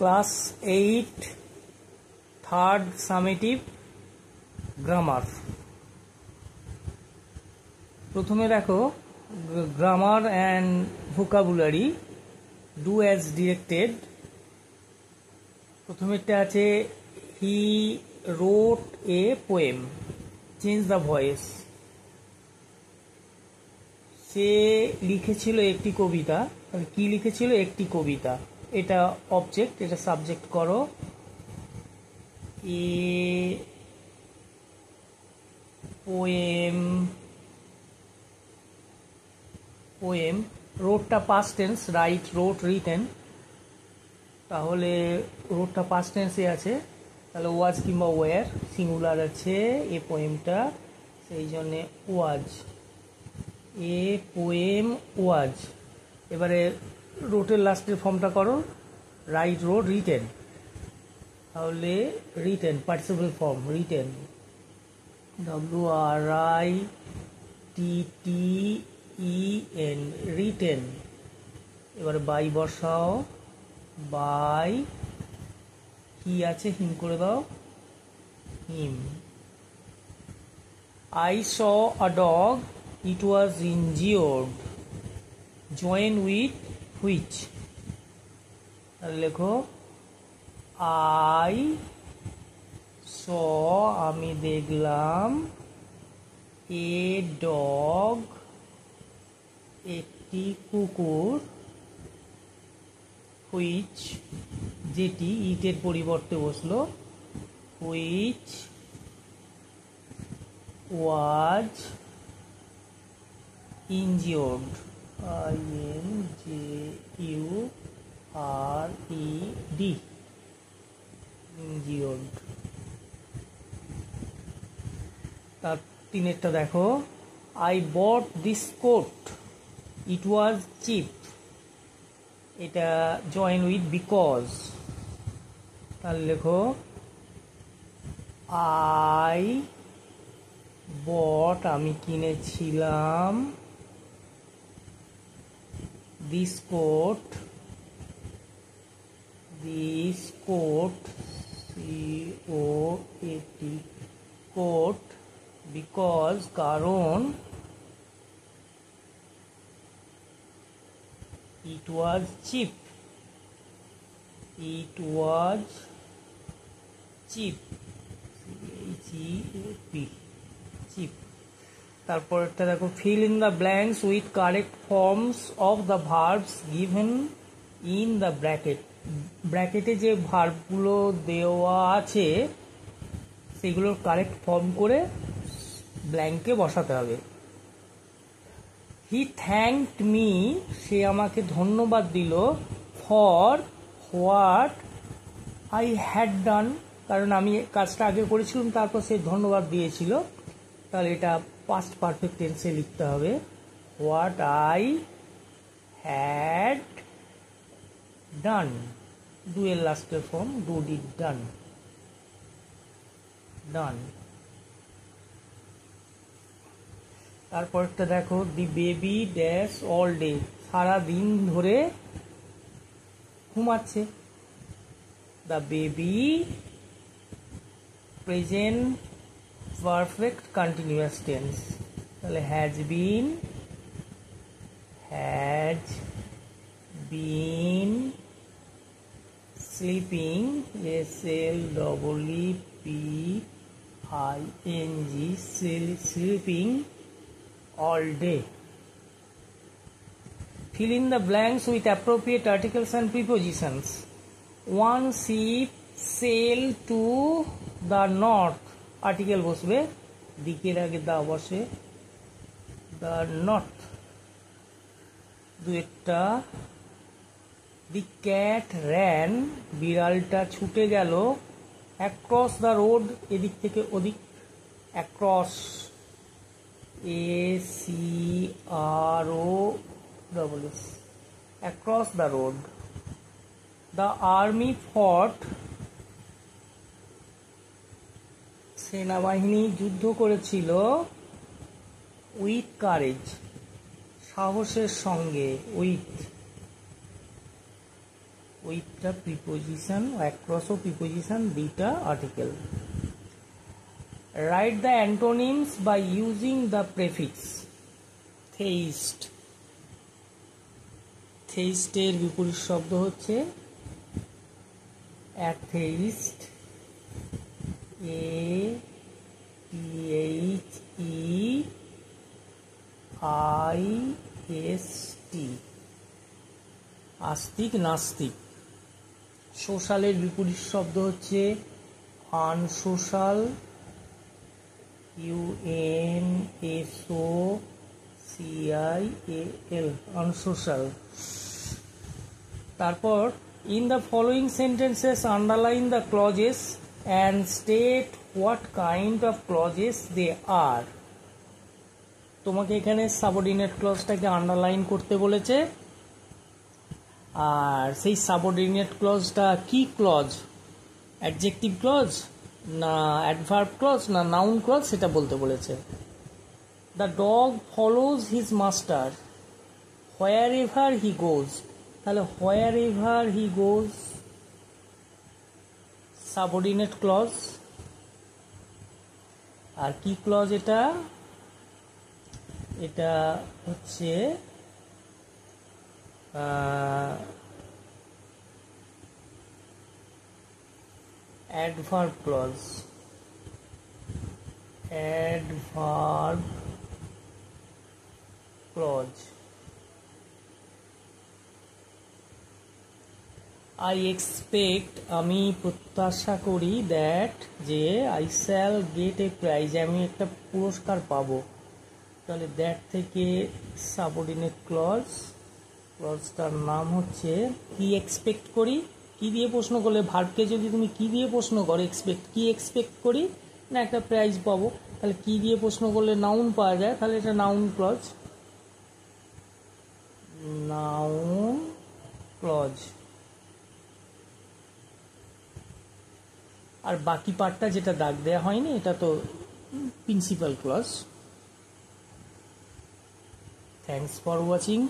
Class 8 third summative grammar. প্রথমে দেখো grammar and vocabulary, do as directed. প্রথমেরটা আছে he wrote a poem, change the voice. সে লিখেছিল একটি কবিতা। কি লিখেছিল? একটি কবিতা। এটা অবজেক্ট, এটা সাবজেক্ট করো। A poem, poem. রোডটা past tense, right wrote written. তাহলে রোডটা পাস্ট টেন্সে আছে, তাহলে ওয়াজ কিংবা ওয়ার, সিঙ্গুলার আছে এ পোয়েমটা, সেই জন্যে ওয়াজ। এ পোয়েম ওয়াজ। এবারে রোটের লাস্টের ফর্মটা করো, রাইট রোড রিটেন। তাহলে written participle form, written, WRITTEN, written. এবারে বাই বসাও, বাই কি আছে হিম করে দাও, হিম। I saw a dog, it was injured, join with which। তাহলে লেখো I saw, আমি দেখলাম, a dog, একটি কুকুর, which, যেটি ইটের পরিবর্তে বসলো, which was injured, INJURED, injured। তার তিনেরটা দেখো, I bought this coat, it was cheap, এটা জয়েন উইথ বিকজ। তাহলে লেখো I bought, আমি কিনেছিলাম, this coat, COAT, coat, because, কারণ, it was cheap, cheap, cheap। তারপরটা দেখো, fill in the blanks with correct forms of the verbs given in the bracket। ব্র্যাকেটে যে ভার্বগুলো দেওয়া আছে সেগুলোর কারেক্ট ফর্ম করে ব্ল্যাঙ্কে বসাতে হবে। হি থ্যাঙ্কড মি, সে আমাকে ধন্যবাদ দিল, for what I had done, কারণ আমি কাজটা আগে করেছিলাম তারপর সে ধন্যবাদ দিয়েছিল। তাহলে এটা পাস্ট পারফেক্ট টেন্সে লিখতে হবে, what I had done. Do এর লাস্টের ফর্ম, ডু ডিড ডান, ডান। তারপরটা দেখো, দি বেবি ড্যাশ অল ডে, সারা দিন ধরে ঘুমাচ্ছে। The baby, present perfect continuous tense, তাহলে has been, sleeping, SLEEPING, sleeping all day। Fill in the blanks with appropriate articles and prepositions। One ship sailed to the north, article বসবে, দিকের আগে দা বসে, the north। দুইটা, the cat ran, বিড়ালটা ছুটে গেল, across the road, এদিক থেকে ওদিক, across, ACROSS, across the road। The army fought, সেনাবাহিনী যুদ্ধ করেছিল, উইথ কারেজ, সাহসের সঙ্গে, উইথ উইথটা প্রিপোজিশন, অ্যাক্রসও প্রিপোজিশন, দুইটা article. Write the antonyms by using the prefix. Theist, থেইস্টের বিপরীত শব্দ হচ্ছে অ্যাথেইস্ট, ATHEIST, আস্তিক, নাস্তিক। সোশ্যালের বিপরীত শব্দ হচ্ছে আনসোশ্যাল, UNSOCIAL, আনসোশ্যাল। তারপর in the following sentences underline the clauses and state what kind of clauses they are. তোমাকে এখানে সাবঅর্ডিনেট ক্লজটাকে আন্ডারলাইন করতে বলেছে, আর সেই সাবঅর্ডিনেট ক্লজটা কি ক্লজ, অ্যাডজেক্টিভ ক্লজ না অ্যাডভার্ব ক্লজ না নাউন ক্লজ, সেটা বলতে বলেছে। The dog follows his master wherever he goes. তাহলে wherever he goes subordinate clause. আর কি ক্লজ এটা? এটা হচ্ছে adverb clause, adverb clause. I expect, আমি প্রত্যাশা করি, দ্যাট, যে, I shall get a prize, আমি একটা পুরস্কার পাবো। তাহলে দ্যাট থেকে সাবঅর্ডিনেট ক্লজ, ক্লজটার নাম হচ্ছে কি এক্সপেক্ট করি। কি দিয়ে প্রশ্ন করলে, ভার্বকে যদি তুমি কি দিয়ে প্রশ্ন করো, এক্সপেক্ট, কি এক্সপেক্ট করি না একটা প্রাইজ পাবো, তাহলে কি দিয়ে প্রশ্ন করলে নাউন পাওয়া যায়, তাহলে এটা নাউন ক্লজ, নাউন ক্লজ। আর বাকি পার্টটা যেটা দাগ দেওয়া হয়নি এটা তো principal clause. Thanks for watching.